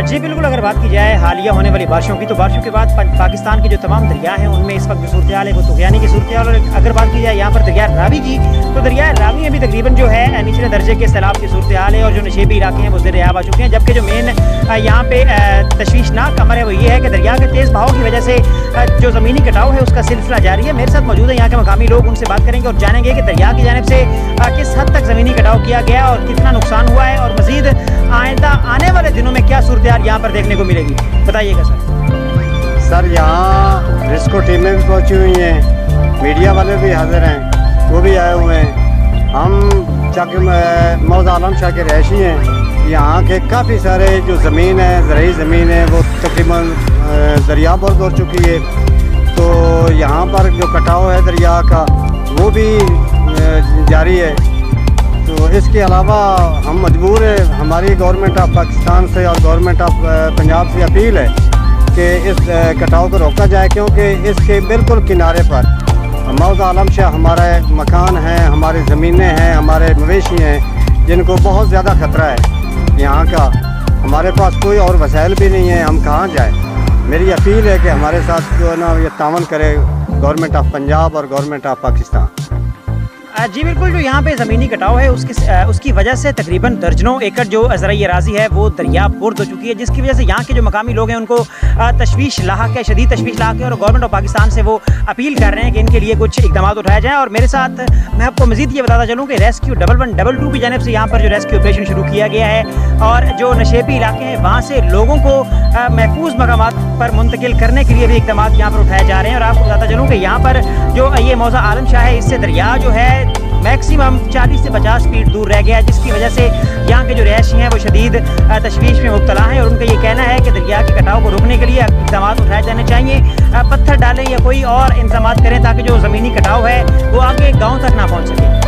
जी बिल्कुल, अगर बात की जाए हालिया होने वाली बारिशों की, तो बारिशों के बाद पाकिस्तान के जो तमाम दरिया हैं उनमें इस वक्त जो सूरत हाल है वो तुग़यानी की सूरत हाल। और अगर बात की जाए यहाँ पर दरिया रावी की, तो दरिया रावी में भी तकरीबन जो है निचले दर्जे के सैलाब की सूरत हाल है और जो नशेबी इलाके हैं वो ज़ेर-ए-आब आ चुके हैं। जबकि जो मेन यहाँ पे तशवीशनाक अमर है वो ये है कि दरिया के तेज़ बहाव की वजह से जो ज़मीनी कटाव है उसका सिलसिला जारी है। मेरे साथ मौजूद है यहाँ के मकामी लोग, उनसे बात करेंगे और जानेंगे कि दरिया की जानिब से किस हद तक ज़मीनी कटाव किया गया और कितना नुकसान हुआ है, और मज़ीद आइंदा आने वाले दिनों में क्या सूरत हाल यहाँ पर देखने को मिलेगी, बताइएगा सर। यहाँ रिस्को टीमें भी पहुँची हुई हैं, मीडिया वाले भी हाजिर हैं, वो भी आए हुए हैं। हम चाके मौज़ आलम शाह के रहायशी हैं। यहाँ के काफ़ी सारे जो ज़मीन है, ज़रई ज़मीन है, वो तकरीबन दरिया पर गुज़र चुकी है। तो यहाँ पर जो कटाव है दरिया का वो भी जारी है। तो इसके अलावा हम मजबूर हैं, हमारी गवर्नमेंट ऑफ पाकिस्तान से और गवर्नमेंट ऑफ पंजाब से अपील है कि इस कटाव को रोका जाए, क्योंकि इसके बिल्कुल किनारे पर मौज़ आलम शाह हमारा मकान है, हमारी ज़मीनें हैं, हमारे मवेशी हैं, जिनको बहुत ज़्यादा ख़तरा है यहाँ का। हमारे पास कोई और वसाइल भी नहीं है, हम कहाँ जाएँ। मेरी अपील है कि हमारे साथ जो है ना ये तावन करे गवर्नमेंट ऑफ पंजाब और गवर्नमेंट ऑफ पाकिस्तान। जी बिल्कुल, जो यहाँ पे ज़मीनी कटाव है उसकी वजह से तकरीबन दर्जनों एकड़ जो ज़रई अराज़ी है वो दरिया बुर्द हो चुकी है, जिसकी वजह से यहाँ के जो मकामी लोग हैं उनको तशवीश लाहक है, शदीद तशवीश लाहक है, और गवर्नमेंट ऑफ पाकिस्तान से वो अपील कर रहे हैं कि इनके लिए कुछ इक़दाम उठाए जाएँ। और मेरे साथ मैं आपको मज़ीद ये बताता चलूँ कि रेस्क्यू 1112 की जानिब से यहाँ पर जो रेस्क्यू ऑपरेशन शुरू किया गया है, और जो नशेबी इलाके हैं वहाँ से लोगों को महफूज मकामात पर मुंतकिल करने के लिए भी इक़दाम यहाँ पर उठाए जा रहे हैं। और आपको बताता चलूँ कि यहाँ पर जो ये मौज़ा आलम शाह है, इससे दरिया जो है मैक्सिमम 40 से 50 फीट दूर रह गया है, जिसकी वजह से यहाँ के जो रहायशी हैं वो शदीद तशवीश में मुब्तला हैं। और उनका ये कहना है कि दरिया के कटाव को रोकने के लिए इक़दाम उठाए जाने चाहिए, पत्थर डालें या कोई और इंतजाम करें ताकि जो ज़मीनी कटाव है वो आगे गाँव तक ना पहुँच सके।